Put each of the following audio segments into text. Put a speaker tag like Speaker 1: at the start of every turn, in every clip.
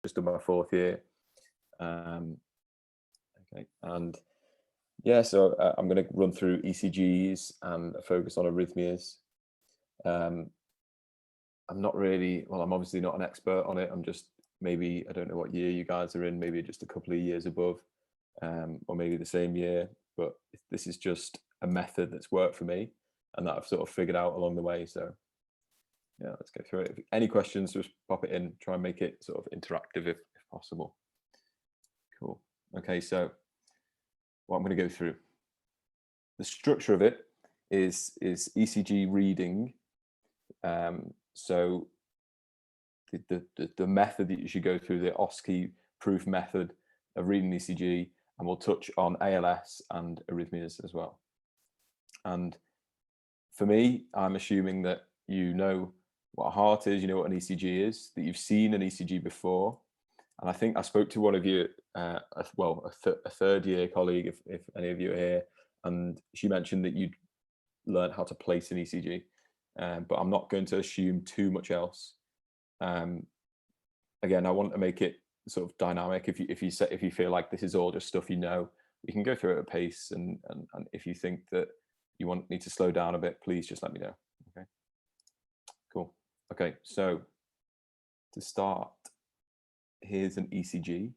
Speaker 1: just done my 4th year. Okay, and yeah, so I'm going to run through ECGs and focus on arrhythmias. I'm not really, well, I'm obviously not an expert on it. I'm just maybe, I don't know what year you guys are in, maybe just a couple of years above, or maybe the same year, but this is just a method that's worked for me and that I've sort of figured out along the way. So yeah, let's go through it. If any questions, just pop it in, try and make it sort of interactive if possible. Cool. Okay, so what I'm going to go through, the structure of it is ECG reading. So the method that you should go through, the OSCE proof method of reading ECG, and we'll touch on ALS and arrhythmias as well. And for me, I'm assuming that you know what a heart is, you know what an ECG is, that you've seen an ECG before. And I think I spoke to one of you, a 3rd year colleague, if any of you are here, and she mentioned that you'd learned how to place an ECG, but I'm not going to assume too much else. Again, I want to make it sort of dynamic. If you feel like this is all just stuff you know, we can go through it at a pace, and if you think that you need to slow down a bit, please just let me know. Okay, cool. Okay, so to start, here's an ECG.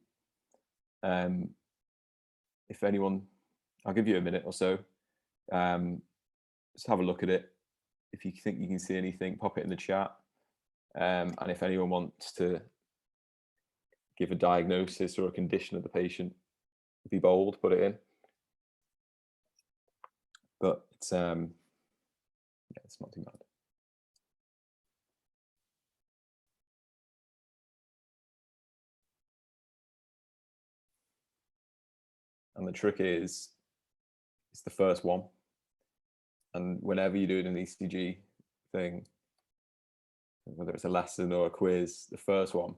Speaker 1: If anyone, I'll give you a minute or so. Just have a look at it. If you think you can see anything, pop it in the chat. And if anyone wants to give a diagnosis or a condition of the patient, be bold, put it in. But it's yeah, it's not too bad. And the trick is, it's the first one. And whenever you're doing an ECG thing, whether it's a lesson or a quiz, the first one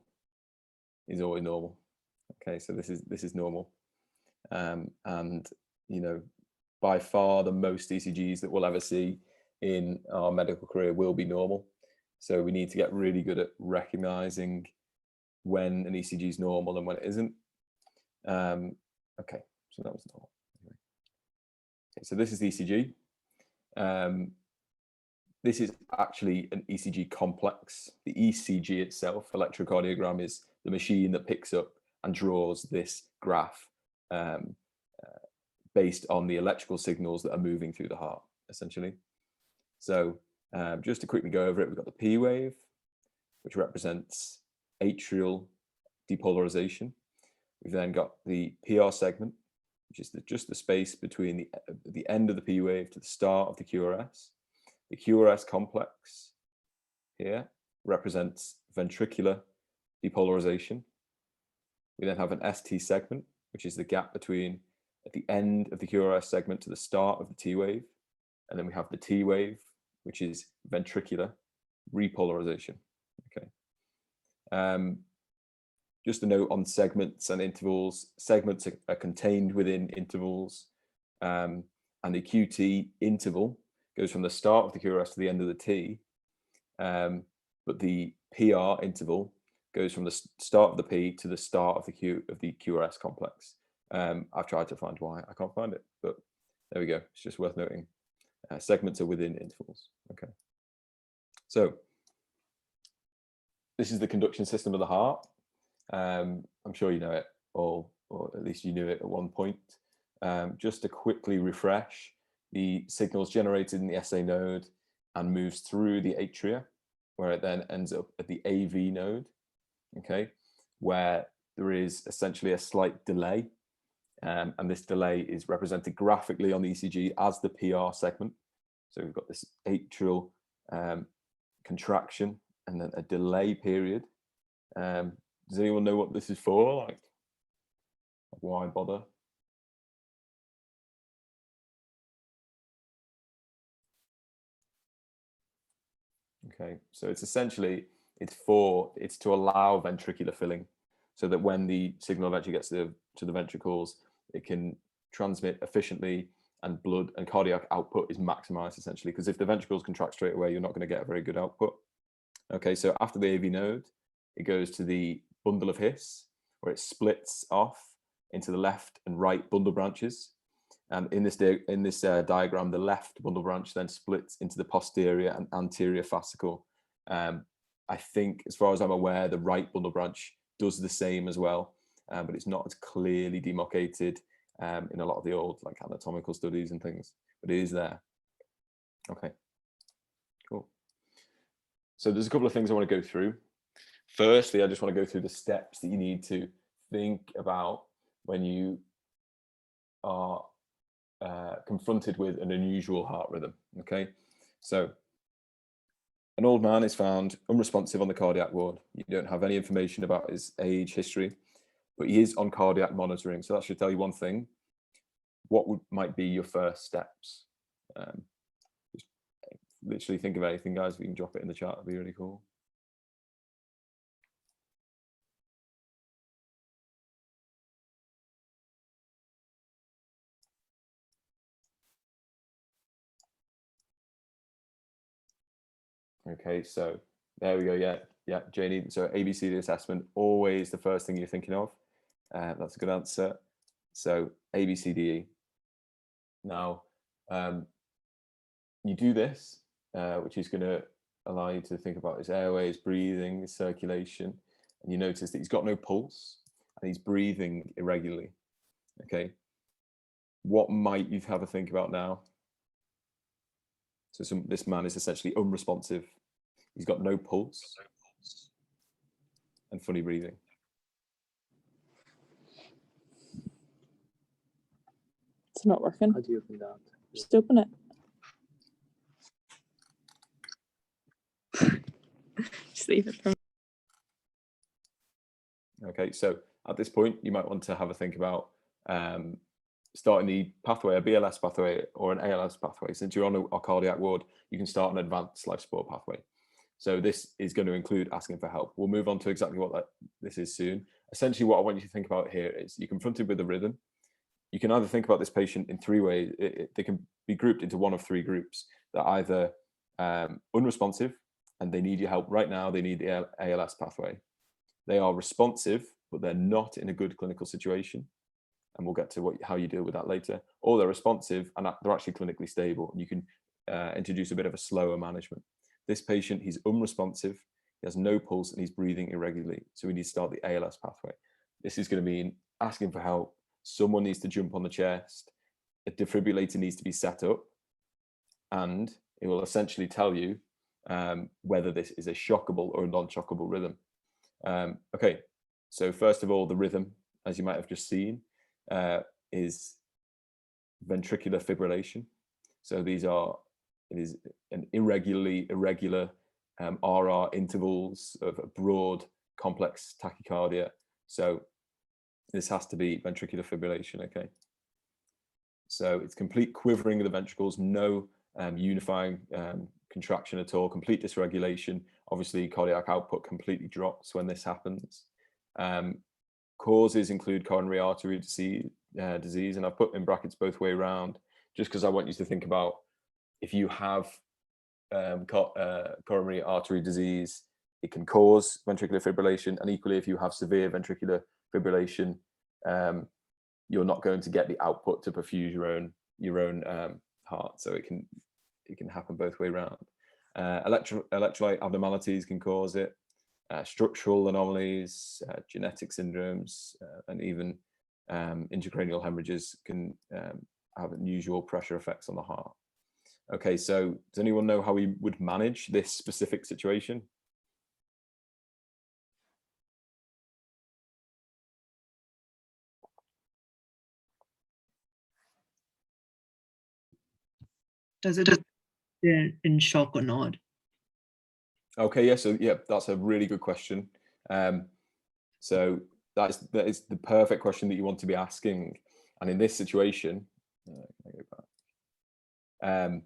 Speaker 1: is always normal. Okay, so this is normal. And you know, by far the most ECGs that we'll ever see in our medical career will be normal. So we need to get really good at recognizing when an ECG is normal and when it isn't. Okay, so that was normal. Okay, so this is the ECG. This is actually an ECG complex. The ECG itself, electrocardiogram, is the machine that picks up and draws this graph based on the electrical signals that are moving through the heart, essentially. So just to quickly go over it, we've got the P wave, which represents atrial depolarization. We've then got the PR segment, which is just the space between the end of the P wave to the start of the QRS. The QRS complex here represents ventricular depolarization. We then have an ST segment, which is the gap between at the end of the QRS segment to the start of the T wave. And then we have the T wave, which is ventricular repolarization. Okay. Just a note on segments and intervals. Segments are contained within intervals, and the QT interval goes from the start of the QRS to the end of the T, but the PR interval goes from the start of the P to the start of the QRS complex. I've tried to find why, I can't find it, but there we go. It's just worth noting. Segments are within intervals. Okay. So this is the conduction system of the heart. I'm sure you know it all, or at least you knew it at one point. Just to quickly refresh, the signal is generated in the SA node and moves through the atria, where it then ends up at the AV node, okay, where there is essentially a slight delay. And this delay is represented graphically on the ECG as the PR segment. So we've got this atrial contraction and then a delay period. Does anyone know what this is for? Like, why bother? Okay, so it's essentially, it's to allow ventricular filling, so that when the signal eventually gets to the ventricles, it can transmit efficiently and blood and cardiac output is maximized, essentially, because if the ventricles contract straight away, you're not going to get a very good output. Okay, so after the AV node, it goes to the bundle of His, where it splits off into the left and right bundle branches. And in this diagram, the left bundle branch then splits into the posterior and anterior fascicle. I think, as far as I'm aware, the right bundle branch does the same as well, but it's not as clearly demarcated in a lot of the old like anatomical studies and things, but it is there. Okay, cool. So there's a couple of things I want to go through. Firstly, I just want to go through the steps that you need to think about when you are confronted with an unusual heart rhythm. Okay, so an old man is found unresponsive on the cardiac ward. You don't have any information about his age, history, but he is on cardiac monitoring. So that should tell you one thing. What might be your first steps? Just literally think of anything, guys. If you can drop it in the chat, that'd be really cool. Okay, so there we go. Yeah, Janie. So ABCD assessment, always the first thing you're thinking of. That's a good answer. So ABCDE. Now, you do this, which is going to allow you to think about his airways, breathing, his circulation, and you notice that he's got no pulse and he's breathing irregularly. Okay, what might you have a think about now? So this man is essentially unresponsive. He's got no pulse and funny breathing.
Speaker 2: It's not working.
Speaker 3: How do you open that?
Speaker 2: Just open it. Just leave it from.
Speaker 1: Okay, so at this point, you might want to have a think about starting the pathway, a BLS pathway or an ALS pathway. Since you're on a cardiac ward, you can start an advanced life support pathway. So this is going to include asking for help. We'll move on to exactly what this is soon. Essentially, what I want you to think about here is you're confronted with a rhythm. You can either think about this patient in three ways. They can be grouped into one of three groups. They're either unresponsive and they need your help right now. They need the ALS pathway. They are responsive, but they're not in a good clinical situation. And we'll get to how you deal with that later. Or they're responsive and they're actually clinically stable. And you can introduce a bit of a slower management. This patient, he's unresponsive, he has no pulse, and he's breathing irregularly. So we need to start the ALS pathway. This is going to mean asking for help. Someone needs to jump on the chest. A defibrillator needs to be set up. And it will essentially tell you whether this is a shockable or a non-shockable rhythm. Okay, so first of all, the rhythm, as you might have just seen, is ventricular fibrillation. So it is an irregular RR intervals of a broad complex tachycardia. So this has to be ventricular fibrillation, okay? So it's complete quivering of the ventricles, no unifying contraction at all, complete dysregulation. Obviously, cardiac output completely drops when this happens. Causes include coronary artery disease, and I've put in brackets both way around, just because I want you to think about if you have coronary artery disease, it can cause ventricular fibrillation, and equally, if you have severe ventricular fibrillation, you're not going to get the output to perfuse your own heart. So it can happen both way around. Electrolyte abnormalities can cause it. Structural anomalies, genetic syndromes, and even intracranial hemorrhages can have unusual pressure effects on the heart. Okay, so does anyone know how we would manage this specific situation?
Speaker 3: Does it in shock or not?
Speaker 1: Okay, yeah, so yeah, that's a really good question. So that is the perfect question that you want to be asking. And in this situation, the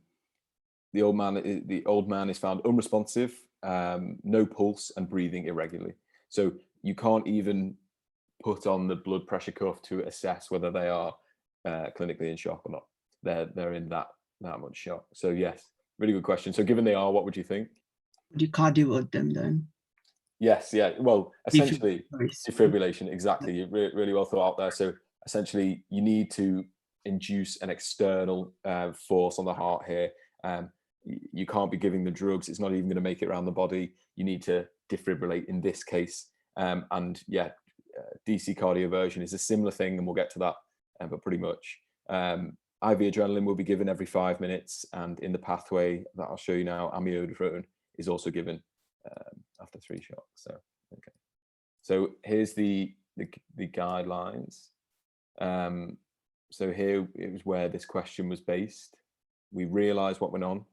Speaker 1: old man is found unresponsive, no pulse, and breathing irregularly. So you can't even put on the blood pressure cuff to assess whether they are clinically in shock or not. They're in that much shock. So yes, really good question. So given they are, what would you think?
Speaker 3: Would you cardio them then?
Speaker 1: Yes, yeah. Well, essentially,
Speaker 3: Defibrillation.
Speaker 1: defibrillation. Exactly. You really well thought out there. So essentially, you need to induce an external force on the heart here. You can't be giving the drugs. It's not even going to make it around the body. You need to defibrillate in this case. And yeah, DC cardioversion is a similar thing, and we'll get to that. But pretty much, IV adrenaline will be given every 5 minutes, and in the pathway that I'll show you now, amiodarone is also given after 3 shots. So okay, so here's the guidelines. So here it was where this question was based. We realized what went on.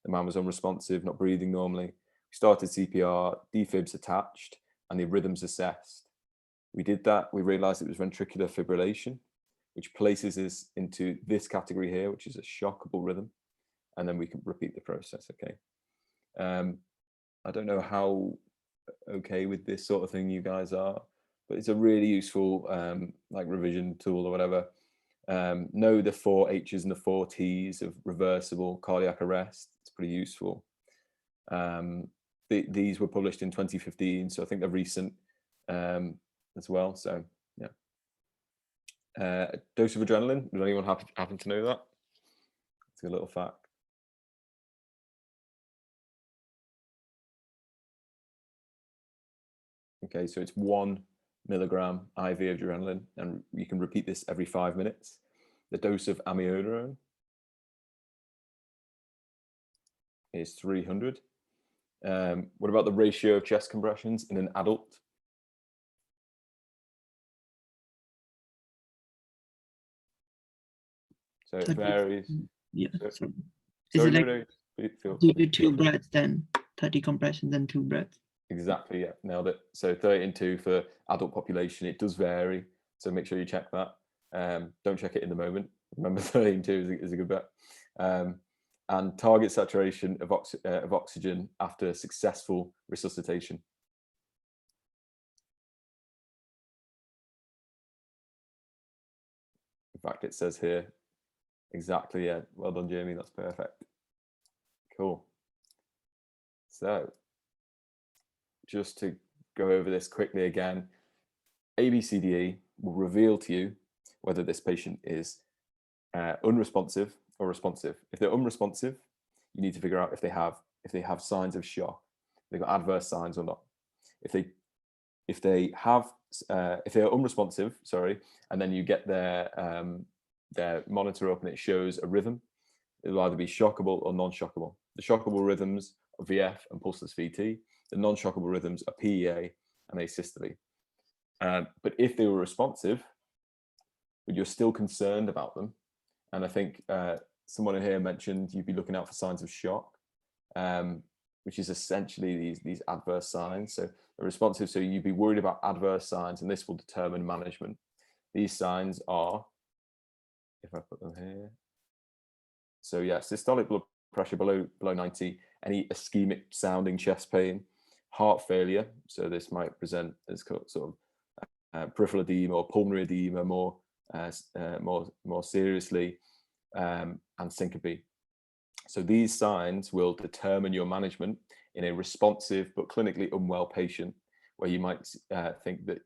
Speaker 1: The man was unresponsive, not breathing normally. We started CPR, defibs attached, and the rhythms assessed. We did that. We realized it was ventricular fibrillation, which places us into this category here, which is a shockable rhythm. And then we can repeat the process, okay? I don't know how okay with this sort of thing you guys are, but it's a really useful like revision tool or whatever. Know the 4 H's and the 4 T's of reversible cardiac arrest. It's pretty useful. These were published in 2015, so I think they're recent as well. So yeah. Dose of adrenaline. Does anyone happen to know that? It's a little fact. Okay, so it's 1 milligram IV of adrenaline, and you can repeat this every 5 minutes. The dose of amiodarone is 300. What about the ratio of chest compressions in an adult? So it
Speaker 3: 30.
Speaker 1: varies.
Speaker 3: Yeah.
Speaker 1: So,
Speaker 3: So is
Speaker 1: sorry,
Speaker 3: it like do 2 breaths, then 30 compressions, then 2 breaths?
Speaker 1: Exactly, yeah, nailed it. So 30 and 2 for adult population. It does vary, so make sure you check that. Don't check it in the moment. Remember, 30 and 2 is a good bet. And target saturation of oxygen after successful resuscitation. In fact, it says here, exactly, yeah. Well done, Jamie, that's perfect. Cool. So, just to go over this quickly again, ABCDE will reveal to you whether this patient is unresponsive or responsive. If they're unresponsive, you need to figure out if they have signs of shock, they've got adverse signs or not. If they're unresponsive, sorry, and then you get their monitor up and it shows a rhythm, it'll either be shockable or non-shockable. The shockable rhythms are VF and pulseless VT. The non-shockable rhythms are PEA and asystole. But if they were responsive, but you're still concerned about them, and I think someone in here mentioned you'd be looking out for signs of shock, which is essentially these adverse signs. So they're responsive, so you'd be worried about adverse signs, and this will determine management. These signs are, if I put them here, so yeah, systolic blood pressure below 90, any ischemic sounding chest pain, heart failure. So this might present as sort of peripheral edema or pulmonary edema more seriously, and syncope. So these signs will determine your management in a responsive but clinically unwell patient, where you might think that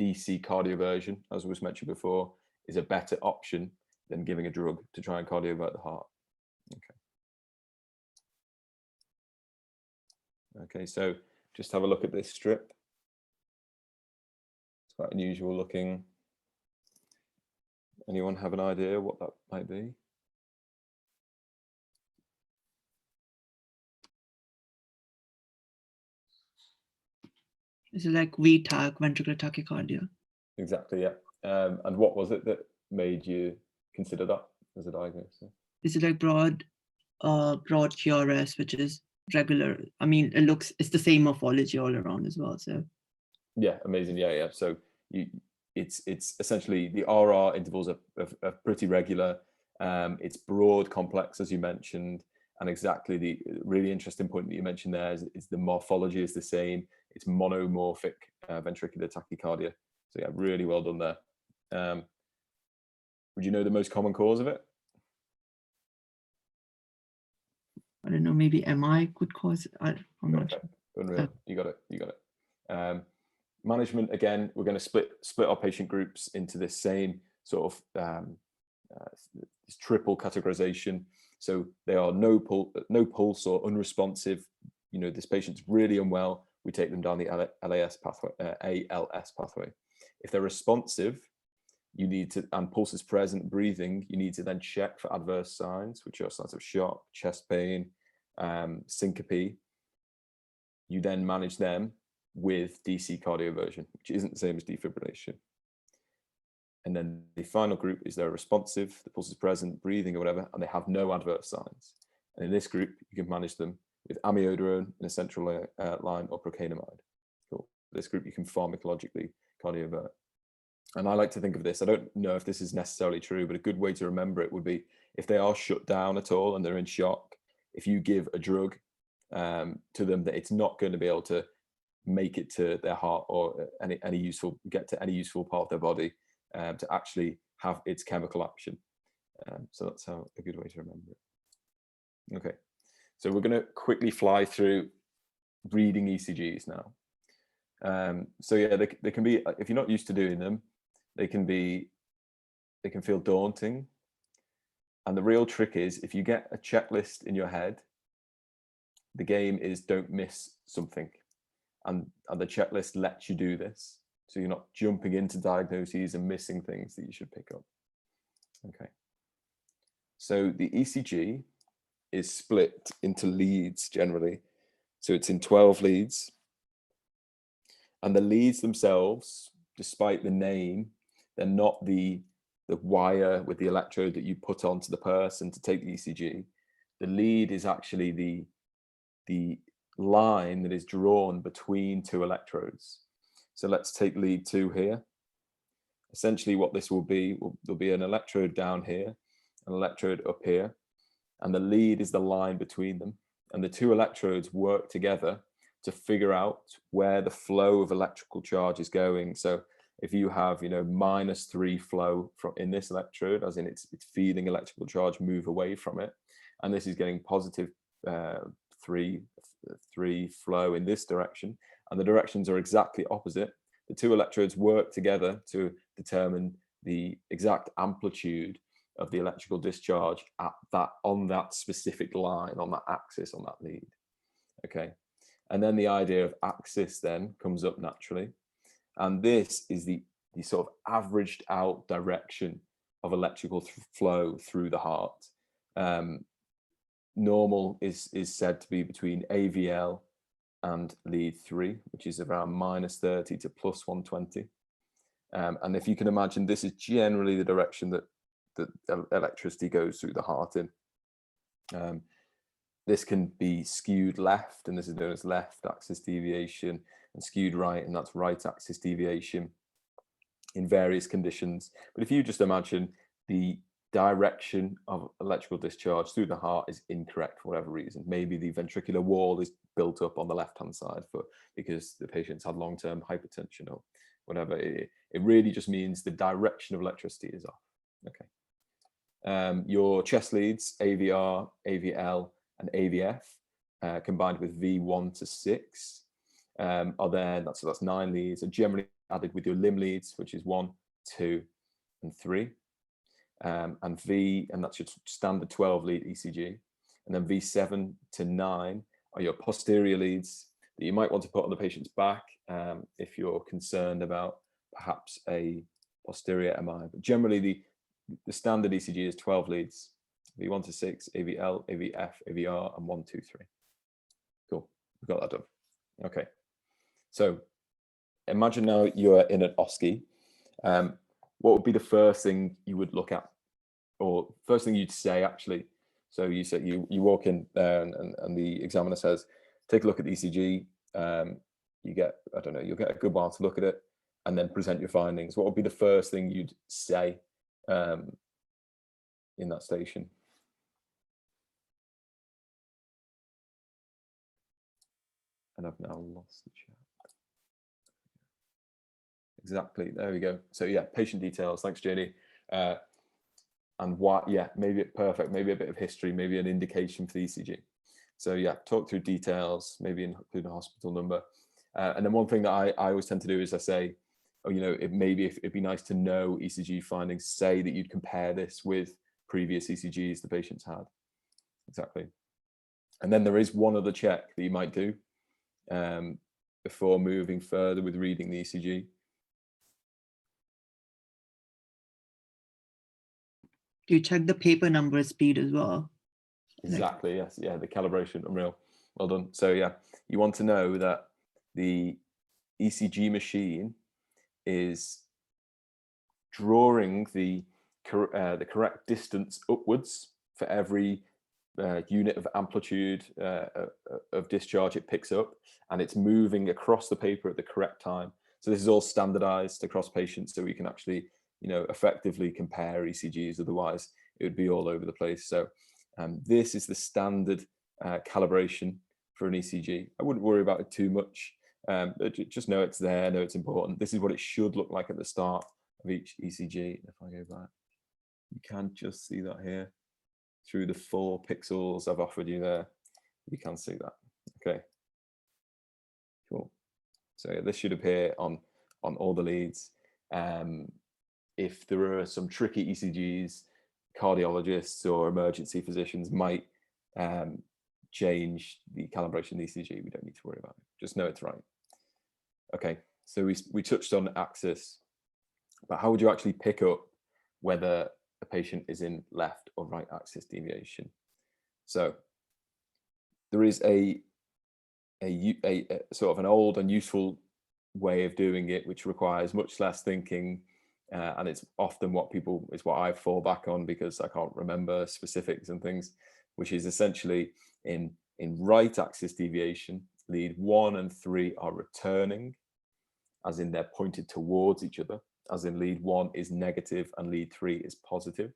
Speaker 1: DC cardioversion, as was mentioned before, is a better option than giving a drug to try and cardiovert the heart. Okay, so just have a look at this strip. It's quite unusual looking. Anyone have an idea what that might be?
Speaker 3: Is it like VTAC, ventricular tachycardia?
Speaker 1: Exactly, yeah. And what was it that made you consider that as a diagnosis?
Speaker 3: Is it like broad QRS, which is regular? I mean, it's the same morphology all around as well. So
Speaker 1: yeah, amazing. Yeah. So it's essentially the RR intervals are pretty regular. It's broad complex, as you mentioned, and exactly the really interesting point that you mentioned there is the morphology is the same. It's monomorphic ventricular tachycardia. So yeah, really well done there. Would you know the most common cause of it?
Speaker 3: I don't know, maybe MI could cause it. I'm not sure.
Speaker 1: Unreal. You got it. Management, again, we're going to split our patient groups into this same sort of this triple categorization. So they are no pulse or unresponsive. You know, this patient's really unwell. We take them down the ALS pathway. If they're responsive, you need to, and pulse is present, breathing, you need to then check for adverse signs, which are signs of shock, chest pain, syncope. You then manage them with DC cardioversion, which isn't the same as defibrillation. And then the final group is they're responsive, the pulse is present, breathing or whatever, and they have no adverse signs. And in this group, you can manage them with amiodarone in a central line or procainamide. Cool. This group you can pharmacologically cardiovert. And I like to think of this, I don't know if this is necessarily true, but a good way to remember it would be if they are shut down at all and they're in shock, if you give a drug to them that it's not going to be able to make it to their heart or get to any useful part of their body to actually have its chemical action. So that's how a good way to remember it. Okay, so we're going to quickly fly through reading ECGs now. So yeah, they can be, if you're not used to doing them, they can feel daunting. And the real trick is if you get a checklist in your head, the game is don't miss something. And the checklist lets you do this. So you're not jumping into diagnoses and missing things that you should pick up. Okay. So the ECG is split into leads generally. So it's in 12 leads. And the leads themselves, despite the name, they're not the wire with the electrode that you put onto the person to take the ECG. The lead is actually the line that is drawn between two electrodes. So let's take lead 2 here. Essentially what this will be, there'll be an electrode down here, an electrode up here, and the lead is the line between them. And the two electrodes work together to figure out where the flow of electrical charge is going. So if you have, you know, -3 flow in this electrode, as in it's feeling electrical charge move away from it, and this is getting positive 3 flow in this direction, and the directions are exactly opposite, the two electrodes work together to determine the exact amplitude of the electrical discharge on that specific line, on that axis, on that lead. Okay, and then the idea of axis then comes up naturally, and this is the sort of averaged out direction of electrical flow through the heart. Normal is said to be between AVL and lead 3, which is around -30 to +120. And if you can imagine, this is generally the direction that electricity goes through the heart in. This can be skewed left, and this is known as left axis deviation, and skewed right, and that's right axis deviation in various conditions. But if you just imagine the direction of electrical discharge through the heart is incorrect for whatever reason, maybe the ventricular wall is built up on the left-hand side because the patient's had long-term hypertension or whatever, it really just means the direction of electricity is off. Okay. Your chest leads, AVR, AVL, and AVF, combined with V1 to 6, are there. That's 9 leads, are generally added with your limb leads, which is 1, 2, and 3. And V, and that's your standard 12 lead ECG. And then V7 to 9 are your posterior leads that you might want to put on the patient's back if you're concerned about perhaps a posterior MI. But generally the standard ECG is 12 leads, V1 to 6, AVL, AVF, AVR, and 1, 2, 3. Cool, we've got that done. Okay, so imagine now you're in an OSCE. What would be the first thing you would look at, or first thing you'd say actually? So you say you walk in there and the examiner says, take a look at the ECG. You get, I don't know, you'll get a good while to look at it and then present your findings. What would be the first thing you'd say in that station? And I've now lost the chat. Exactly, there we go. So yeah, patient details, thanks JD. And what, yeah, maybe perfect, maybe a bit of history, maybe an indication for the ECG. So yeah, talk through details, maybe include a hospital number. And then one thing that I always tend to do is I say, oh, you know, it'd be nice to know ECG findings, say that you'd compare this with previous ECGs the patient's had. Exactly. And then there is one other check that you might do before moving further with reading the ECG.
Speaker 3: Do you check the paper number speed as well?
Speaker 1: Exactly, yes. Yeah, the calibration, unreal. Well done. So yeah, you want to know that the ECG machine is drawing the correct distance upwards for every unit of amplitude of discharge it picks up, and it's moving across the paper at the correct time. So this is all standardized across patients, so we can actually, you know, effectively compare ECGs. Otherwise, it would be all over the place. So this is the standard calibration for an ECG. I wouldn't worry about it too much. Just know it's there, know it's important. This is what it should look like at the start of each ECG. If I go back, you can just see that here through the 4 pixels I've offered you there. You can see that. Okay, cool. So yeah, this should appear on all the leads. If there are some tricky ECGs, cardiologists or emergency physicians might change the calibration of the ECG. We don't need to worry about it. Just know it's right. Okay, so we touched on axis, but how would you actually pick up whether a patient is in left or right axis deviation? So there is a sort of an old and useful way of doing it, which requires much less thinking, and it's often what I fall back on because I can't remember specifics and things, which is essentially in right axis deviation, lead 1 and 3 are returning, as in they're pointed towards each other, as in lead 1 is negative and lead 3 is positive.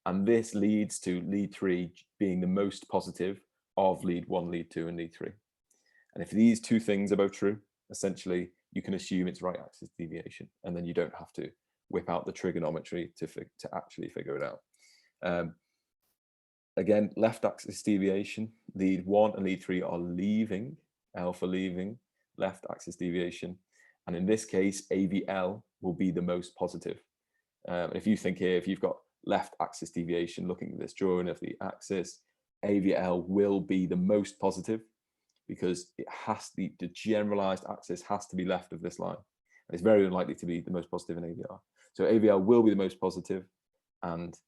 Speaker 1: And this leads to lead 3 being the most positive of lead 1, lead 2, and lead 3. And if these 2 things are both true, essentially you can assume it's right axis deviation, and then you don't have to whip out the trigonometry to actually figure it out. Again, left axis deviation, lead 1 and lead 3 are leaving, L for leaving, left axis deviation. And in this case, AVL will be the most positive. If you think here, if you've got left axis deviation, looking at this drawing of the axis, AVL will be the most positive because it has the generalized axis has to be left of this line. And it's very unlikely to be the most positive in AVR. So AVL will be the most positive, and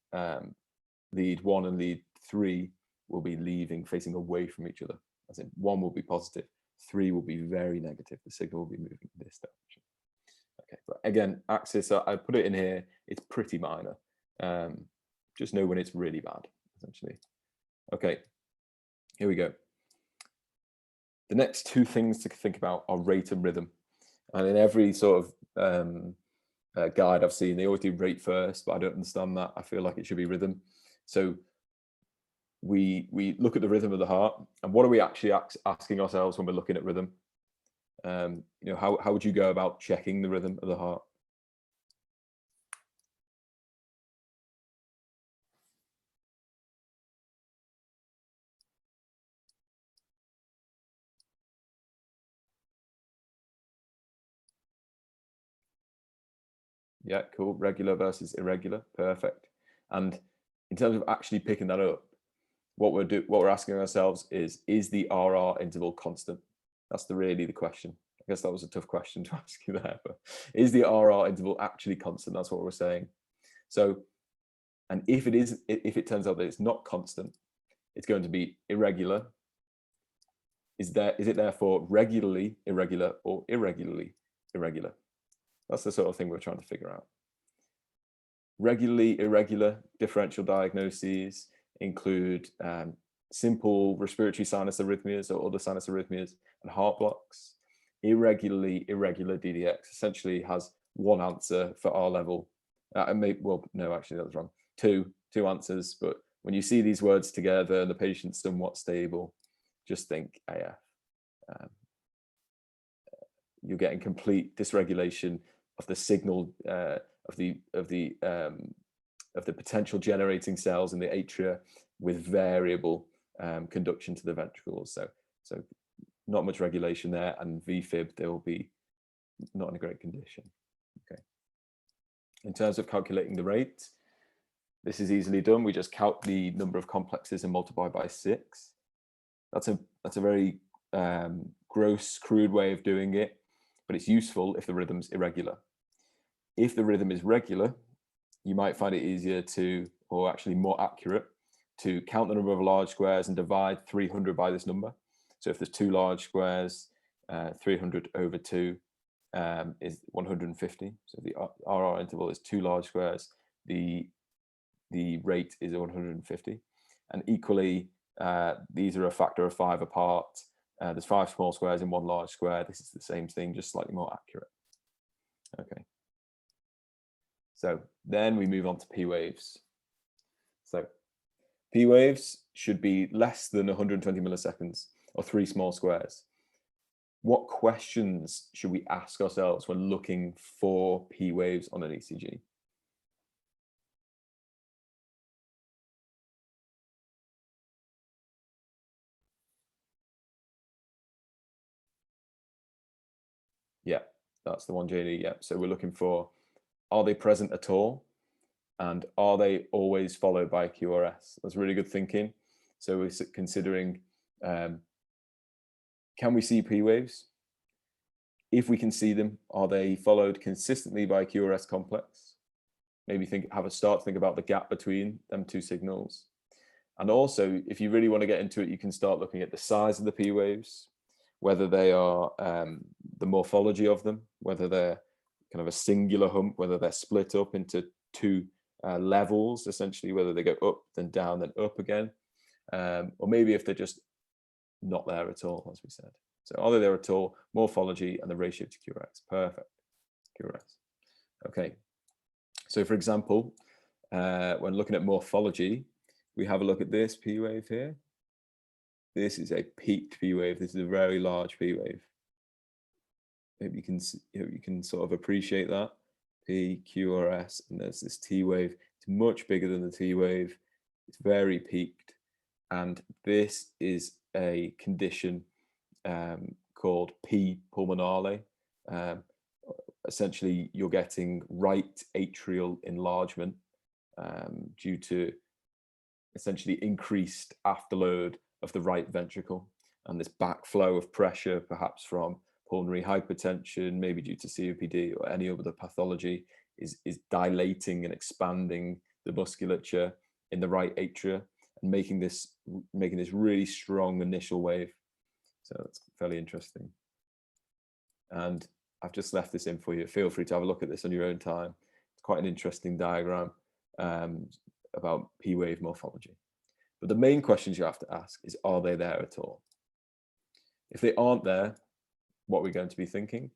Speaker 1: lead 1 and lead 3 will be leaving, facing away from each other. As in 1 will be positive, 3 will be very negative. The signal will be moving in this direction. Okay, but again, axis, I put it in here, it's pretty minor. Just know when it's really bad, essentially. Okay, here we go. The next 2 things to think about are rate and rhythm. And in every sort of guide I've seen, they always do rate first, but I don't understand that. I feel like it should be rhythm. So we look at the rhythm of the heart, and what are we actually asking ourselves when we're looking at rhythm? You know, how would you go about checking the rhythm of the heart? Yeah, cool. Regular versus irregular, perfect. And in terms of actually picking that up, what we're asking ourselves is the RR interval constant? That's really the question. I guess that was a tough question to ask you there, but is the RR interval actually constant? That's what we're saying. So, and if it turns out that it's not constant, it's going to be irregular. Is it therefore regularly irregular or irregularly irregular? That's the sort of thing we're trying to figure out. Regularly irregular differential diagnoses include simple respiratory sinus arrhythmias or other sinus arrhythmias and heart blocks. Irregularly irregular DDX essentially has 1 answer for R level. Well, no, actually that was wrong. Two answers, but when you see these words together and the patient's somewhat stable, just think AF. You're getting complete dysregulation of the signal of the potential generating cells in the atria with variable conduction to the ventricles. So not much regulation there, and VFib, they will be not in a great condition. Okay. In terms of calculating the rate, this is easily done. We just count the number of complexes and multiply by 6. That's a very gross, crude way of doing it, but it's useful if the rhythm's irregular. If the rhythm is regular, you might find it easier to, or actually more accurate, to count the number of large squares and divide 300 by this number. So if there's 2 large squares, 300 over 2 is 150. So the RR interval is 2 large squares. The rate is 150. And equally, these are a factor of 5 apart. There's 5 small squares in 1 large square. This is the same thing, just slightly more accurate. Okay. So then we move on to P waves. So P waves should be less than 120 milliseconds or 3 small squares. What questions should we ask ourselves when looking for P waves on an ECG? Yeah, that's the one, JD. Yeah, so we're looking for, are they present at all? And are they always followed by QRS? That's really good thinking. So we're considering, can we see P waves? If we can see them, are they followed consistently by QRS complex? Maybe have a start to think about the gap between them 2 signals. And also, if you really want to get into it, you can start looking at the size of the P waves, whether they are the morphology of them, whether they're kind of a singular hump, whether they're split up into 2 levels, essentially, whether they go up, then down, then up again, or maybe if they're just not there at all, as we said. So are they there at all? Morphology and the ratio to QRS. Perfect. QRS. Okay. So for example, when looking at morphology, we have a look at this P wave here. This is a peaked P wave. This is a very large P wave. Hope you can sort of appreciate that. P, QRS, and there's this T wave. It's much bigger than the T wave. It's very peaked. And this is a condition called P pulmonale. Essentially, you're getting right atrial enlargement due to essentially increased afterload of the right ventricle, and this backflow of pressure, perhaps from pulmonary hypertension, maybe due to COPD or any other pathology, is dilating and expanding the musculature in the right atria and making this really strong initial wave. So that's fairly interesting. And I've just left this in for you. Feel free to have a look at this on your own time. It's quite an interesting diagram about P wave morphology. But the main questions you have to ask is, are they there at all? If they aren't there, what we're going to be thinking?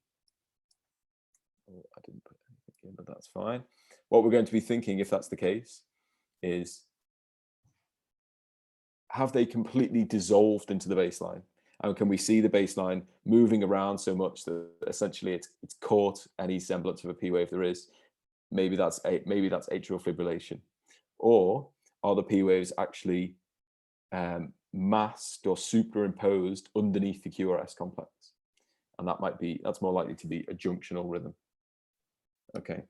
Speaker 1: Oh, I didn't put anything in, but that's fine. What we're going to be thinking, if that's the case, is, have they completely dissolved into the baseline? And can we see the baseline moving around so much that essentially it's caught any semblance of a P wave there is? Maybe that's atrial fibrillation. Or are the P waves actually masked or superimposed underneath the QRS complex? And that's more likely to be a junctional rhythm. Okay.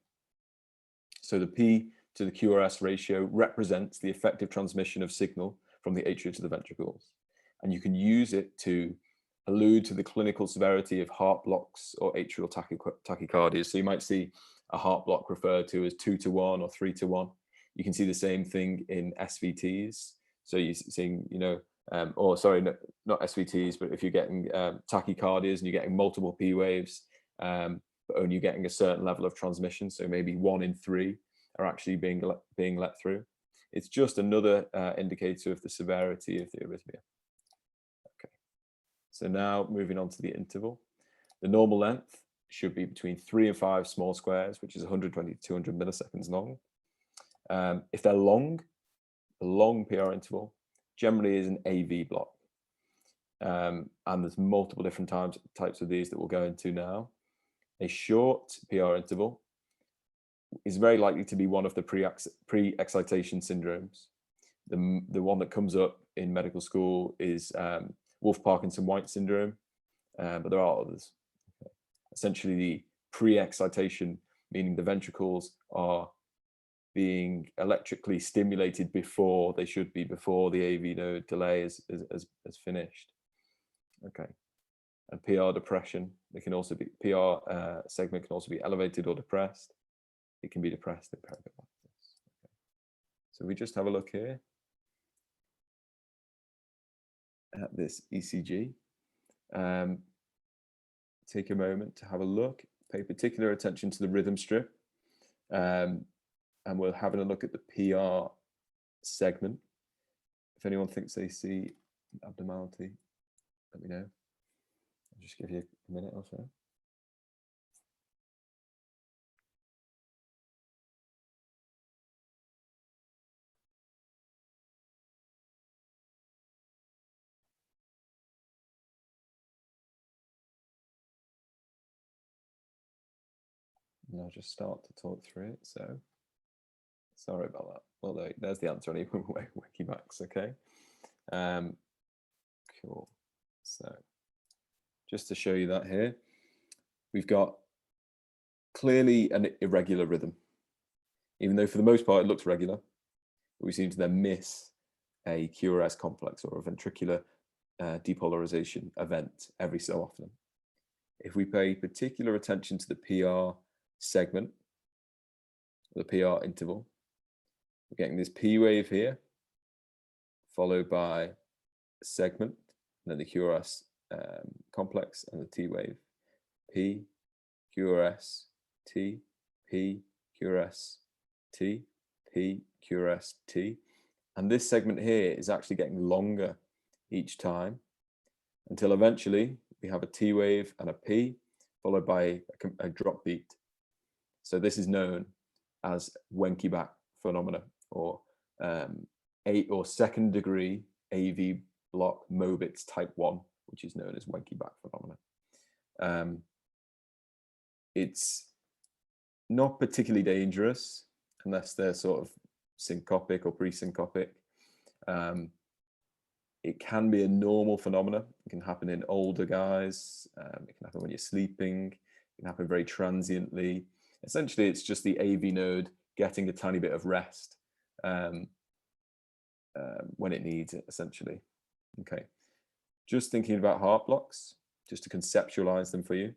Speaker 1: So the P to the QRS ratio represents the effective transmission of signal from the atria to the ventricles. And you can use it to allude to the clinical severity of heart blocks or atrial tachycardia. So you might see a heart block referred to as 2-to-1 or 3-to-1. You can see the same thing in SVTs. So you're seeing, or sorry, not SVTs, but if you're getting tachycardias and you're getting multiple P waves, but only getting a certain level of transmission, so maybe 1 in 3 are actually being let through. It's just another indicator of the severity of the arrhythmia. Okay, so now moving on to the interval. The normal length should be between 3 and 5 small squares, which is 120 to 200 milliseconds long. If they're long, the long PR interval generally is an AV block. And there's multiple different types of these that we'll go into now. A short PR interval is very likely to be one of the pre-excitation syndromes. The one that comes up in medical school is Wolff-Parkinson-White syndrome. but there are others. Okay. Essentially, the pre-excitation, meaning the ventricles are being electrically stimulated before they should be, before the AV node delay is finished. Okay. And PR depression, they can also be, PR segment can also be elevated or depressed. It can be depressed in pericarditis. Okay. So we just have a look here at this ECG. Take a moment to have a look, pay particular attention to the rhythm strip. And we're having a look at the PR segment. If anyone thinks they see an abnormality, let me know. I'll just give you a minute or so. And I'll just start to talk through it. So sorry about that. Well, there's the answer anyway. Wikimax, okay. Cool. So just to show you that here, we've got clearly an irregular rhythm, even though for the most part it looks regular. We seem to then miss a QRS complex or a ventricular depolarization event every so often. If we pay particular attention to the PR segment, the PR interval, we're getting this P wave here, followed by a segment, and then the QRS complex and the T wave. P, QRS, T, P, QRS, T, P, QRS, T. And this segment here is actually getting longer each time until eventually we have a T wave and a P followed by a drop beat. So this is known as Wenckebach phenomena, or second degree AV block Mobitz type 1, which is known as Wenckebach phenomena. It's not particularly dangerous unless they're sort of syncopic or pre-syncopic. It can be a normal phenomena. It can happen in older guys. It can happen when you're sleeping. It can happen very transiently. Essentially, it's just the AV node getting a tiny bit of rest when it needs it, essentially. Okay. Just thinking about heart blocks, just to conceptualize them for you.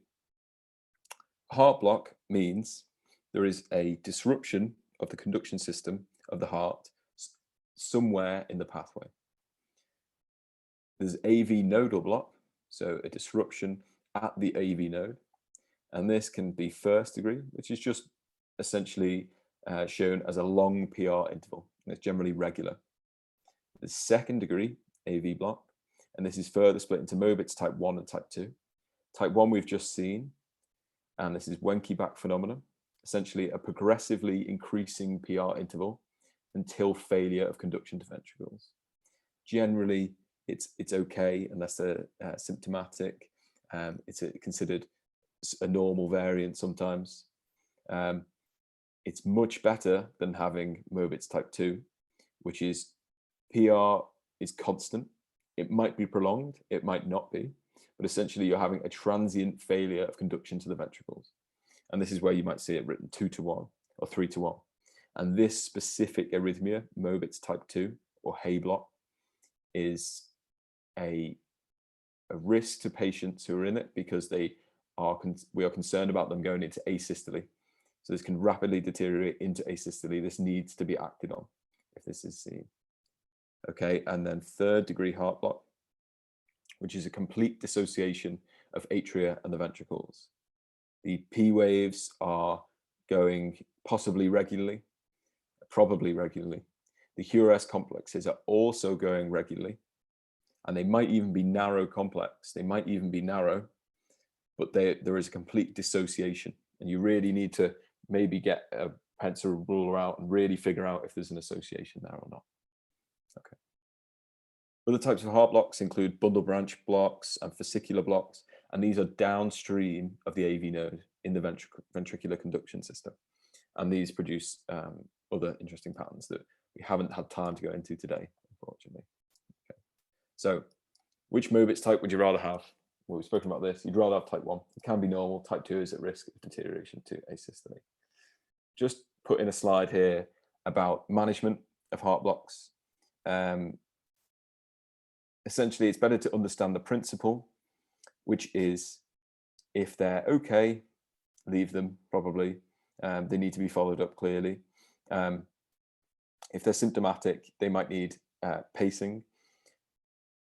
Speaker 1: Heart block means there is a disruption of the conduction system of the heart somewhere in the pathway. There's AV nodal block, so a disruption at the AV node. And this can be first degree, which is just essentially shown as a long PR interval. And it's generally regular. There's second degree AV block, and this is further split into Mobitz type 1 and type 2. Type 1 we've just seen, and this is Wenckebach phenomena, essentially a progressively increasing PR interval until failure of conduction to ventricles. Generally, it's okay unless they're symptomatic. It's considered a normal variant sometimes. It's much better than having Mobitz type 2, which is PR is constant. It might be prolonged, it might not be, but essentially you're having a transient failure of conduction to the ventricles. And this is where you might see it written 2-to-1 or 3-to-1. And this specific arrhythmia, Mobitz type 2 or Hay block, is a risk to patients who are in it because we are concerned about them going into asystole. So this can rapidly deteriorate into asystole. This needs to be acted on if this is seen. Okay, and then third degree heart block, which is a complete dissociation of atria and the ventricles. The P waves are going possibly regularly, probably regularly. The QRS complexes are also going regularly, and they might even be narrow complex. They might even be narrow, but there is a complete dissociation, and you really need to maybe get a pencil ruler out and really figure out if there's an association there or not. Okay. Other types of heart blocks include bundle branch blocks and fascicular blocks, and these are downstream of the AV node in the ventricular conduction system. And these produce other interesting patterns that we haven't had time to go into today, unfortunately. Okay. So which Mobitz type would you rather have? well, we've spoken about this, you'd rather have type 1. It can be normal. Type 2 is at risk of deterioration to asystole. Just put in a slide here about management of heart blocks. Essentially, it's better to understand the principle, which is if they're okay, leave them probably. They need to be followed up clearly. If they're symptomatic, they might need pacing.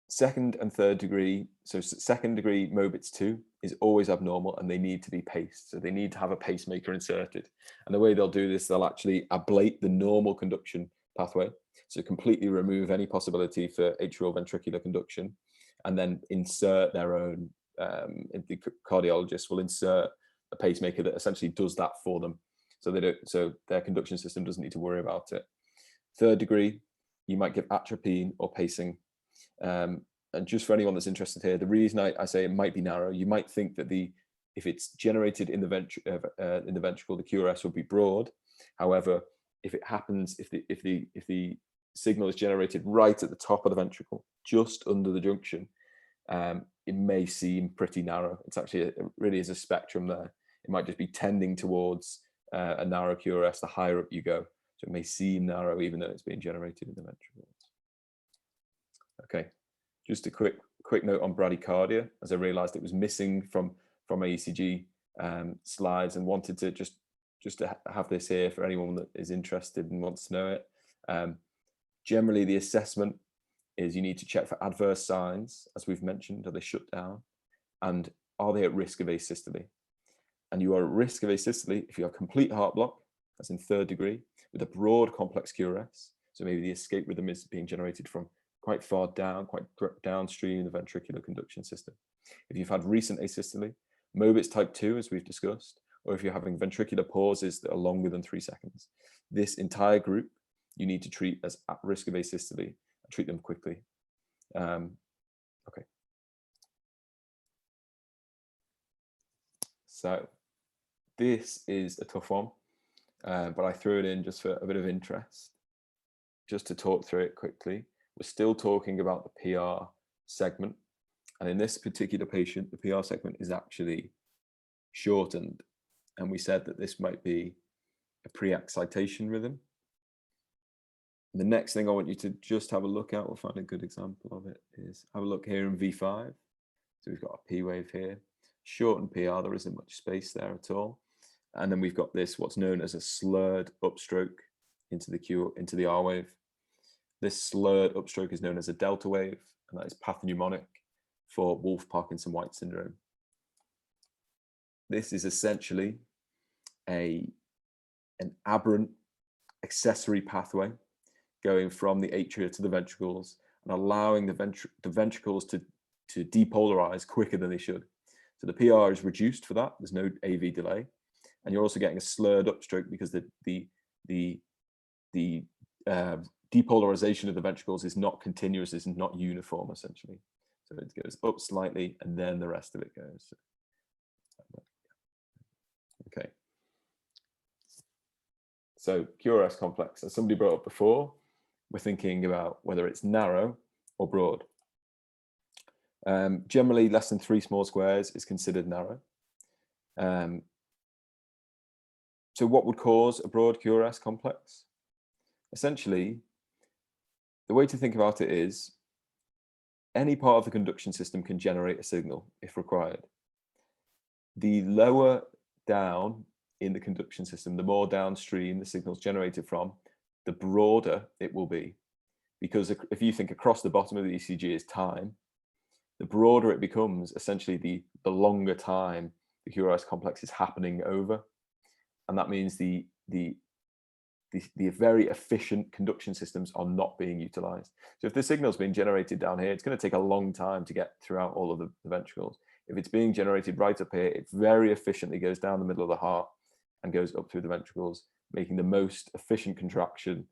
Speaker 1: Second and third degree, so second degree Mobitz 2 is always abnormal and they need to be paced. So they need to have a pacemaker inserted. And the way they'll do this, they'll actually ablate the normal conduction pathway. So completely remove any possibility for atrial ventricular conduction and then insert their own, the cardiologist will insert a pacemaker that essentially does that for them. So they don't, so their conduction system doesn't need to worry about it. Third degree, you might give atropine or pacing. And just for anyone that's interested here, the reason I say it might be narrow, you might think that if it's generated in the ventricle, the QRS would be broad. However, if it happens, if the signal is generated right at the top of the ventricle, just under the junction, it may seem pretty narrow. It's actually it really is a spectrum there. It might just be tending towards a narrow QRS the higher up you go. So it may seem narrow even though it's being generated in the ventricle. Okay, just a quick note on bradycardia, as I realized it was missing from my ECG slides and wanted to just to have this here for anyone that is interested and wants to know it. Generally, the assessment is you need to check for adverse signs, as we've mentioned, are they shut down? And are they at risk of asystole? And you are at risk of asystole if you have complete heart block, that's in third degree, with a broad complex QRS. So maybe the escape rhythm is being generated from quite far down, quite downstream in the ventricular conduction system. If you've had recent asystole, Mobitz type 2, as we've discussed, or if you're having ventricular pauses that are longer than 3 seconds, this entire group you need to treat as at risk of asystole and treat them quickly. Okay. So this is a tough one, but I threw it in just for a bit of interest, just to talk through it quickly. We're still talking about the PR segment. And in this particular patient, the PR segment is actually shortened. And we said that this might be a pre-excitation rhythm. The next thing I want you to just have a look at, we'll find a good example of it, is have a look here in V5. So we've got a P wave here, shortened PR, there isn't much space there at all. And then we've got this, what's known as a slurred upstroke into the R wave. This slurred upstroke is known as a delta wave, and that is pathognomonic for Wolff-Parkinson-White syndrome. This is essentially an aberrant accessory pathway going from the atria to the ventricles and allowing the ventricles to depolarize quicker than they should. So the PR is reduced for that. There's no AV delay, and you're also getting a slurred upstroke because the depolarization of the ventricles is not continuous, is not uniform essentially. So it goes up slightly and then the rest of it goes. Okay. So QRS complex, as somebody brought up before, we're thinking about whether it's narrow or broad. Generally, less than 3 small squares is considered narrow. So what would cause a broad QRS complex? Essentially, the way to think about it is any part of the conduction system can generate a signal if required. The lower down in the conduction system, the more downstream the signal is generated from, the broader it will be. Because if you think across the bottom of the ECG is time, the broader it becomes, essentially the longer time the QRS complex is happening over. And that means the very efficient conduction systems are not being utilized. So if the signal is being generated down here, it's going to take a long time to get throughout all of the ventricles. If it's being generated right up here, it very efficiently goes down the middle of the heart and goes up through the ventricles, making the most efficient contraction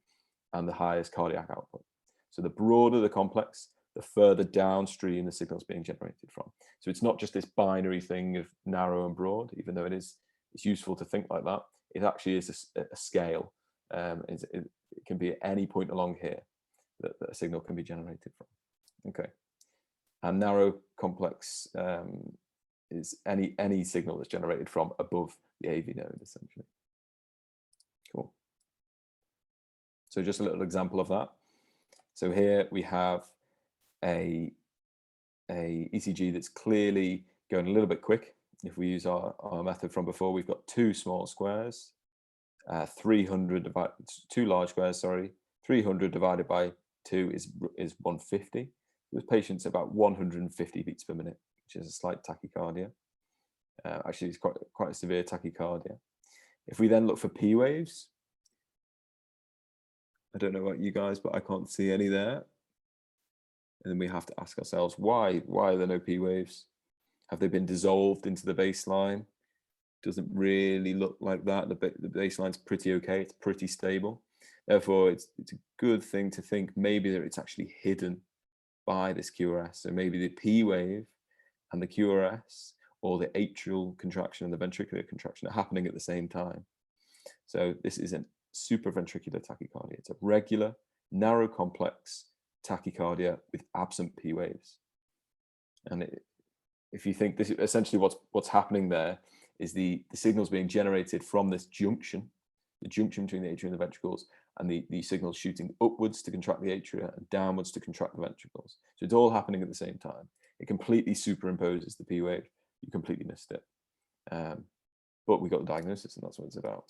Speaker 1: and the highest cardiac output. So the broader the complex, the further downstream the signal is being generated from. So it's not just this binary thing of narrow and broad, even though it's useful to think like that. It actually is a scale. It can be at any point along here that a signal can be generated from. Okay. And narrow complex is any signal that's generated from above the AV node, essentially. Cool. So just a little example of that. So here we have a ECG that's clearly going a little bit quick. If we use our method from before, we've got two small squares, 2 large squares, sorry. 300 divided by 2 is 150. This patient's about 150 beats per minute, which is a slight tachycardia. Actually, it's quite a severe tachycardia. If we then look for P waves, I don't know about you guys, but I can't see any there. And then we have to ask ourselves, why are there no P waves? Have they been dissolved into the baseline? Doesn't really look like that. The baseline's pretty okay. It's pretty stable. Therefore, it's a good thing to think maybe that it's actually hidden by this QRS. So maybe the P wave and the QRS, or the atrial contraction and the ventricular contraction, are happening at the same time. So this is a supraventricular tachycardia. It's a regular, narrow complex tachycardia with absent P waves. And if you think this, essentially what's happening there is the signals being generated from this junction, the junction between the atria and the ventricles, and the signals shooting upwards to contract the atria and downwards to contract the ventricles. So it's all happening at the same time. It completely superimposes the P wave. You completely missed it. But we got the diagnosis, and that's what it's about.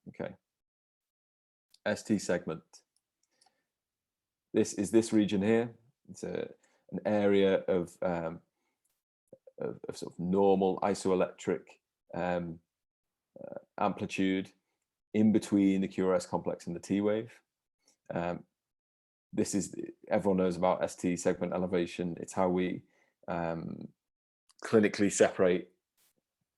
Speaker 1: Okay. ST segment. This is this region here. It's an area of sort of normal isoelectric amplitude in between the QRS complex and the T wave. This is, everyone knows about ST segment elevation. It's how we clinically separate,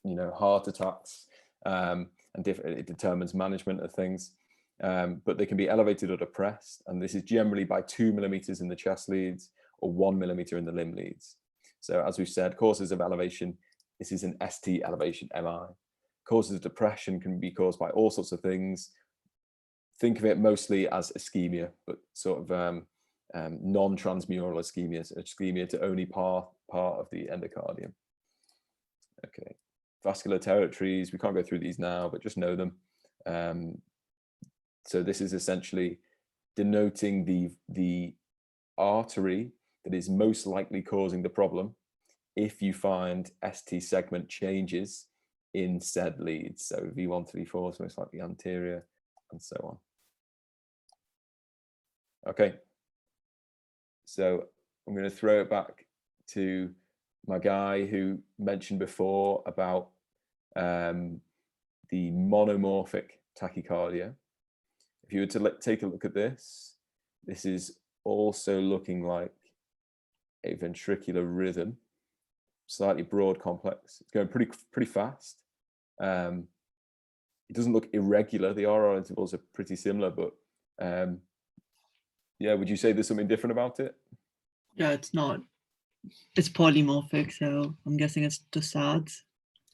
Speaker 1: heart attacks, and it determines management of things. But they can be elevated or depressed, and this is generally by 2 millimeters in the chest leads or 1 millimeter in the limb leads. So as we've said, causes of elevation, this is an ST elevation MI. Causes of depression can be caused by all sorts of things. Think of it mostly as ischemia, but sort of non-transmural ischemia, so ischemia to only part of the endocardium. Okay, vascular territories, we can't go through these now, but just know them. So this is essentially denoting the artery that is most likely causing the problem if you find ST segment changes in said leads. So V1 to V4 is most likely anterior, and so on. Okay, so I'm going to throw it back to my guy who mentioned before about the monomorphic tachycardia. If you were to take a look at this, this is also looking like a ventricular rhythm, slightly broad complex. It's going pretty fast. It doesn't look irregular. The RR intervals are pretty similar, but yeah, would you say there's something different about it?
Speaker 3: Yeah, it's not. It's polymorphic, so I'm guessing it's the SADs.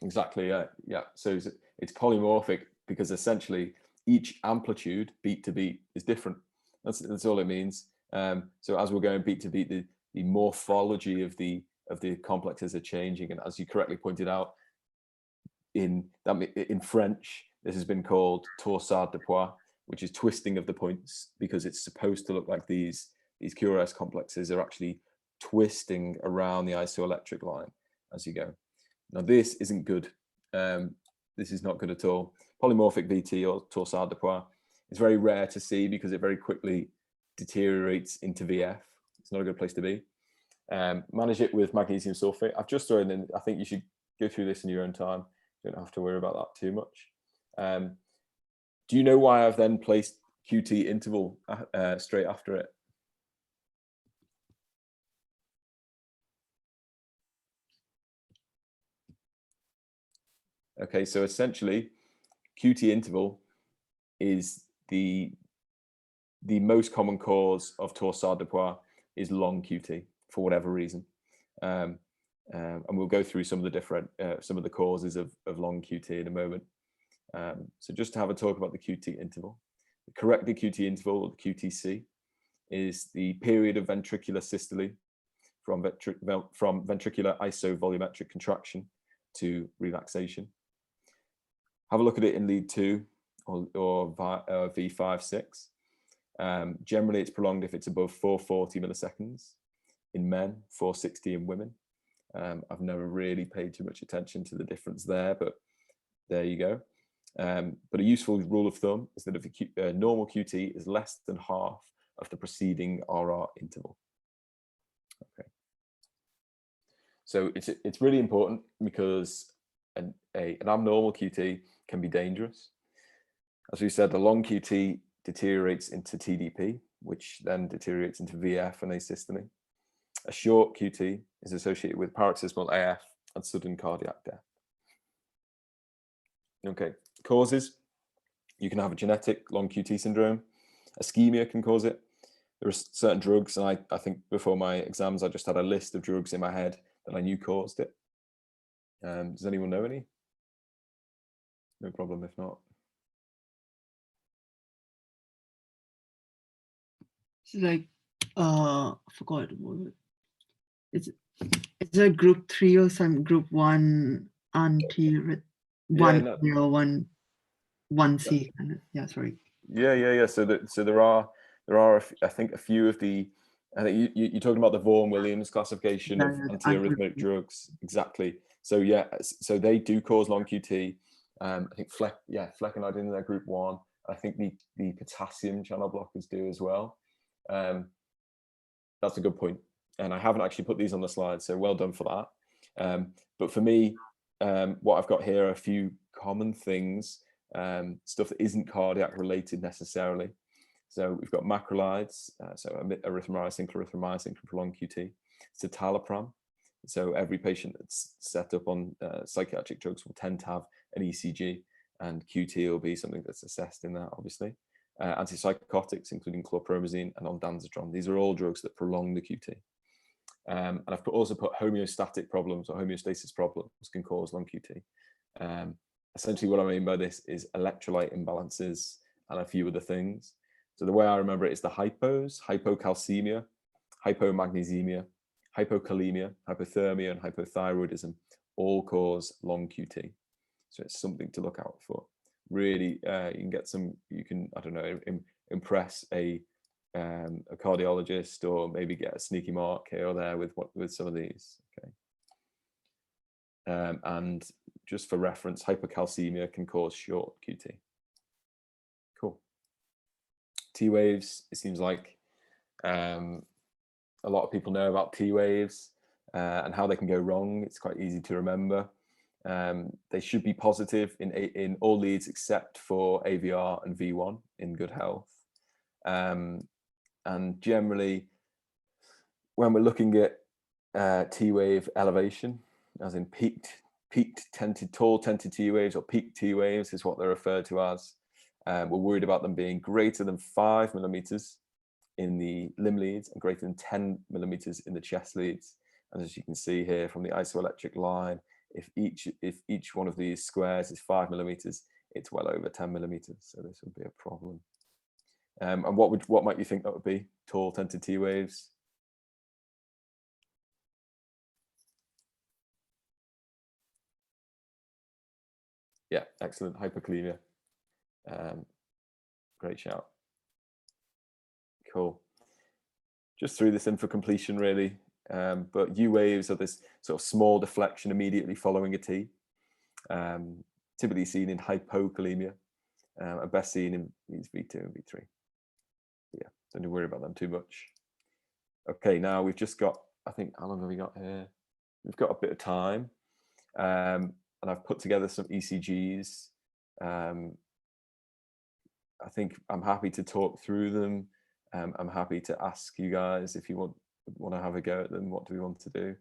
Speaker 1: Exactly, yeah. So it's polymorphic because essentially each amplitude, beat to beat, is different. That's all it means. So as we're going beat to beat, the morphology of the complexes are changing, and as you correctly pointed out, in French, this has been called torsade de poids, which is twisting of the points, because it's supposed to look like these QRS complexes are actually twisting around the isoelectric line as you go. Now this isn't good. This is not good at all. Polymorphic VT or torsade de poids is very rare to see because it very quickly deteriorates into VF. It's not a good place to be. Manage it with magnesium sulfate. I've just thrown in, I think you should go through this in your own time. You don't have to worry about that too much. Do you know why I've then placed QT interval straight after it? Okay, so essentially QT interval is the most common cause of torsade de poids is long QT for whatever reason. And we'll go through some of the different, some of the causes of long QT in a moment. So just to have a talk about the QT interval. The corrected QT interval, or the QTC, is the period of ventricular systole from ventricular isovolumetric contraction to relaxation. Have a look at it in lead 2 or V5-6. Generally, it's prolonged if it's above 440 milliseconds in men, 460 in women. I've never really paid too much attention to the difference there, but there you go. But a useful rule of thumb is that if a normal QT is less than half of the preceding RR interval. Okay. So it's really important because an abnormal QT can be dangerous. As we said, the long QT deteriorates into TDP, which then deteriorates into VF and asystole. A short QT is associated with paroxysmal AF and sudden cardiac death. Okay, causes. You can have a genetic long QT syndrome. Ischemia can cause it. There are certain drugs, and I think before my exams, I just had a list of drugs in my head that I knew caused it. Does anyone know any? No problem if not.
Speaker 3: It's like, I forgot about it. It's a group 3 or some group 1 anti-1 or 1C. Yeah, sorry.
Speaker 1: Yeah. So there are I think a few of the. I think you're talking about the Vaughan-Williams classification of antiarrhythmic drugs. Exactly. So yeah, so they do cause long QT. I think flecainide in their group 1. I think the potassium channel blockers do as well. That's a good point. And I haven't actually put these on the slide, so well done for that. But for me, what I've got here are a few common things, stuff that isn't cardiac related necessarily. So we've got macrolides, so erythromycin, clarithromycin can prolong QT. Citalopram. So every patient that's set up on psychiatric drugs will tend to have an ECG, and QT will be something that's assessed in that, obviously. Antipsychotics, including chlorpromazine and ondansetron. These are all drugs that prolong the QT. And I've also put homeostatic problems or homeostasis problems can cause long QT. Essentially what I mean by this is electrolyte imbalances and a few other things. So the way I remember it is the hypos, hypocalcemia, hypomagnesemia, hypokalemia, hypothermia, and hypothyroidism all cause long QT. So it's something to look out for. Really, you can, I don't know, impress a cardiologist, or maybe get a sneaky mark here or there with some of these. Okay. And just for reference, hypocalcemia can cause short QT. Cool. T waves. It seems like a lot of people know about T waves and how they can go wrong. It's quite easy to remember. They should be positive in all leads except for AVR and V1 in good health. And generally, when we're looking at T wave elevation, as in tall tented T waves or peak T waves is what they're referred to as, we're worried about them being greater than 5 millimeters in the limb leads and greater than 10 millimeters in the chest leads. And as you can see here from the isoelectric line, if each one of these squares is 5 millimeters, it's well over 10 millimeters. So this would be a problem. And what might you think that would be? Tall tented T waves. Yeah, excellent. Hypokalemia. Great shout. Cool. Just threw this in for completion, really. But U waves are this sort of small deflection immediately following a T, typically seen in hypokalemia, and best seen in these V2 and V3. But yeah, don't need to worry about them too much. Okay, now we've just got, I think, how long have we got here? We've got a bit of time, and I've put together some ECGs. I think I'm happy to talk through them. I'm happy to ask you guys if you want to have a go at them. What do we want to do?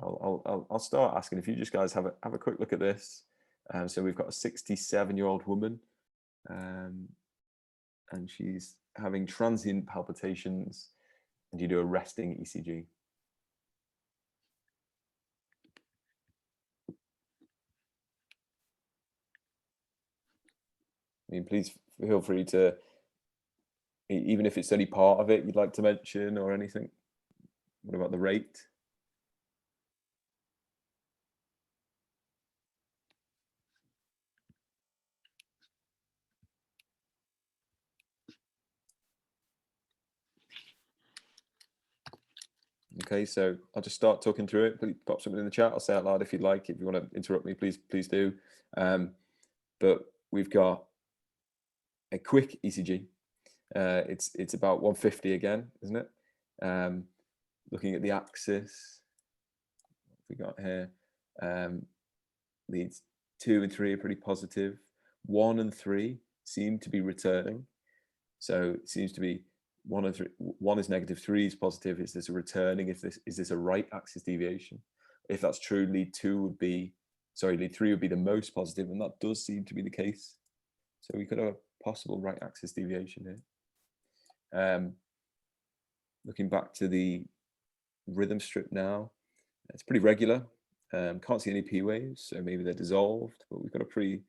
Speaker 1: I'll start asking if you just guys have a quick look at this. So we've got a 67-year-old woman, and she's having transient palpitations, and you do a resting ECG. I mean, please feel free to even if it's only part of it you'd like to mention or anything? What about the rate? Okay, so I'll just start talking through it. Please pop something in the chat. I'll say out loud if you'd like. If you want to interrupt me, please do. But we've got a quick ECG. It's about 150 again, isn't it? Looking at the axis, what we got here, leads 2 and 3 are pretty positive. 1 and 3 seem to be returning. So it seems to be 1 and 3. 1 is negative, 3 is positive. Is this a returning? Is this a right axis deviation? If that's true, lead 3 would be the most positive, and that does seem to be the case. So we could have a possible right axis deviation here. Looking back to the rhythm strip now, it's pretty regular. Can't see any P waves, so maybe they're dissolved, but we've got a pretty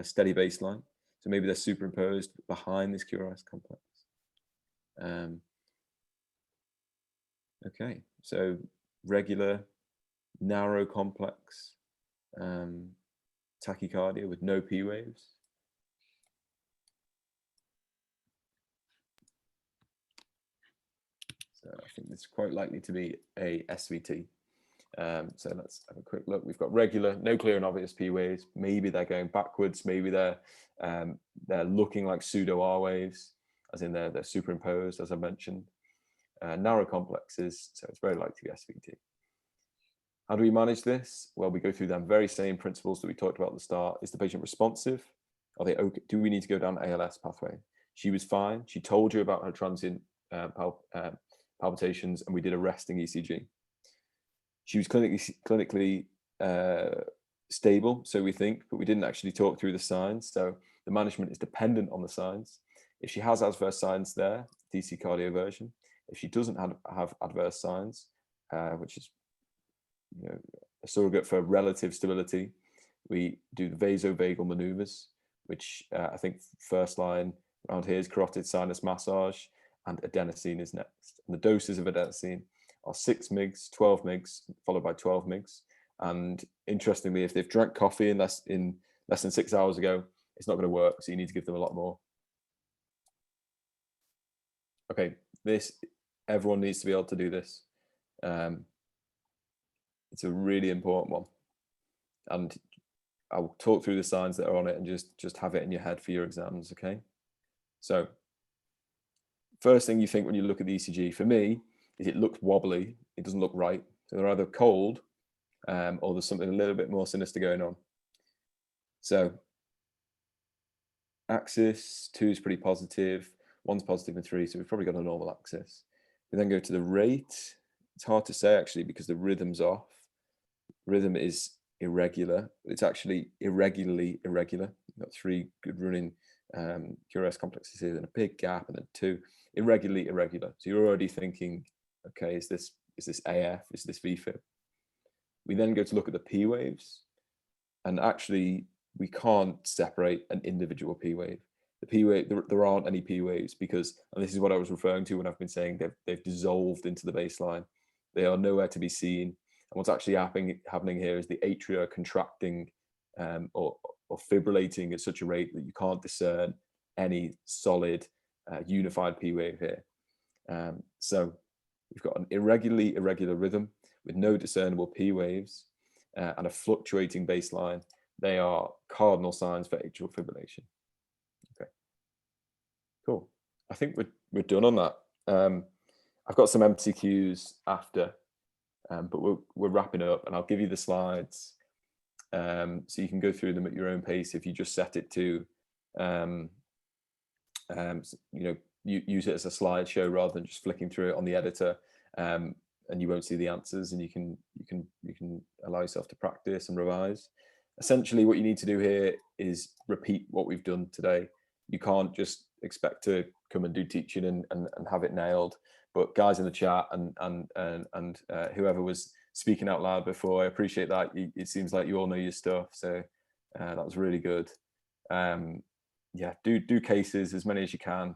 Speaker 1: steady baseline. So maybe they're superimposed behind this QRS complex. Okay, so regular, narrow complex, tachycardia with no P waves. So I think this is quite likely to be a SVT. So let's have a quick look. We've got regular, no clear and obvious P waves. Maybe they're going backwards. Maybe they're looking like pseudo R waves, as in they're superimposed, as I mentioned. Narrow complexes, so it's very likely to be SVT. How do we manage this? Well, we go through them very same principles that we talked about at the start. Is the patient responsive? Are they okay? Do we need to go down ALS pathway? She was fine. She told you about her transient palpitations, and we did a resting ECG. She was clinically stable, so we think, but we didn't actually talk through the signs. So the management is dependent on the signs. If she has adverse signs there, DC cardioversion. If she doesn't have adverse signs, which is a surrogate for relative stability, we do the vasovagal maneuvers, which I think first line around here is carotid sinus massage, and adenosine is next. And the doses of adenosine are 6 mg, 12 mg, followed by 12 mg. And interestingly, if they've drank coffee in less than 6 hours ago, it's not going to work. So you need to give them a lot more. Okay, everyone needs to be able to do this. It's a really important one. And I'll talk through the signs that are on it and just have it in your head for your exams, okay? So first thing you think when you look at the ECG, for me, is it looks wobbly. It doesn't look right. So they're either cold or there's something a little bit more sinister going on. So axis 2 is pretty positive, 1's positive and 3, so we've probably got a normal axis. We then go to the rate. It's hard to say actually because the rhythm's off. Rhythm is irregular, but it's actually irregularly irregular. We've got 3 good running QRS complexes here, then a big gap, and then 2 irregularly irregular. So you're already thinking, okay, is this AF? Is this VFib? We then go to look at the P waves, and actually we can't separate an individual P wave. The P wave, there aren't any P waves because, and this is what I was referring to when I've been saying they've dissolved into the baseline. They are nowhere to be seen. And what's actually happening here is the atria contracting or fibrillating at such a rate that you can't discern any solid unified P wave here. So we've got an irregularly irregular rhythm with no discernible P waves and a fluctuating baseline. They are cardinal signs for atrial fibrillation. Okay, cool. I think we're done on that. I've got some MCQs after, but we're wrapping up, and I'll give you the slides so you can go through them at your own pace. If you just set it to, use it as a slideshow rather than just flicking through it on the editor, and you won't see the answers, and you can allow yourself to practice and revise. Essentially, what you need to do here is repeat what we've done today. You can't just expect to come and do teaching and have it nailed. But guys in the chat and whoever was speaking out loud before, I appreciate that. It seems like you all know your stuff, so that was really good. Yeah, do cases as many as you can.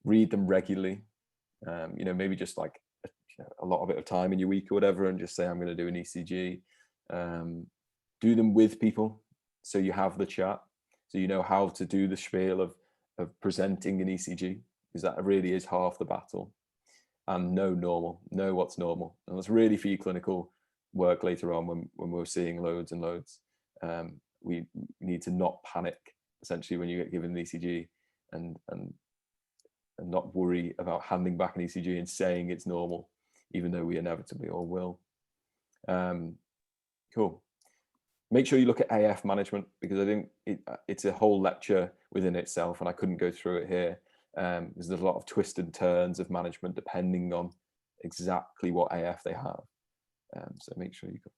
Speaker 1: read them regularly. You know, maybe just like a lot of time in your week or whatever, and just say, I'm going to do an ECG. Do them with people, so you have the chat, so you know how to do the spiel of presenting an ECG, because that really is half the battle. And know what's normal, and that's really for your clinical work later on when we're seeing loads and loads. We need to not panic essentially when you get given an ECG, and not worry about handing back an ECG and saying it's normal, even though we inevitably all will. Cool. Make sure you look at AF management, because I think it's a whole lecture within itself, and I couldn't go through it here. There's a lot of twists and turns of management depending on exactly what AF they have. So make sure you go.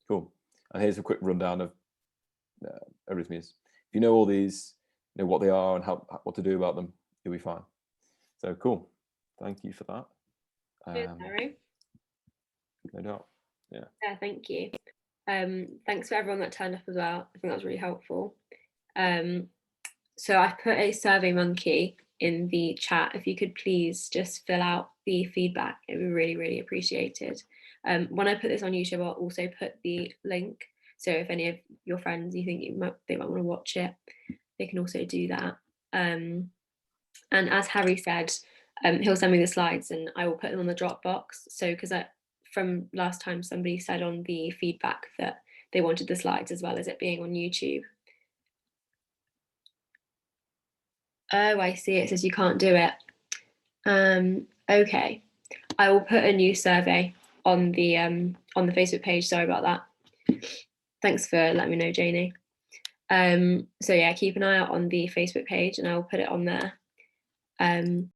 Speaker 1: Cool. And here's a quick rundown of arrhythmias. If you know all these, know what they are and what to do about them, you'll be fine. So cool. Thank you for that.
Speaker 4: Harry.
Speaker 1: No doubt. Yeah.
Speaker 4: Yeah, thank you. Thanks for everyone that turned up as well. I think that was really helpful. So I put a Survey Monkey in the chat. If you could please just fill out the feedback, it would be really, really appreciated. When I put this on YouTube, I'll also put the link. So if any of your friends you think they might want to watch it, they can also do that. And as Harry said, he'll send me the slides and I will put them on the Dropbox. So because from last time somebody said on the feedback that they wanted the slides as well as it being on YouTube. Oh, I see. It says you can't do it. Okay, I will put a new survey on the Facebook page. Sorry about that. Thanks for letting me know, Janie. So yeah, keep an eye out on the Facebook page, and I will put it on there.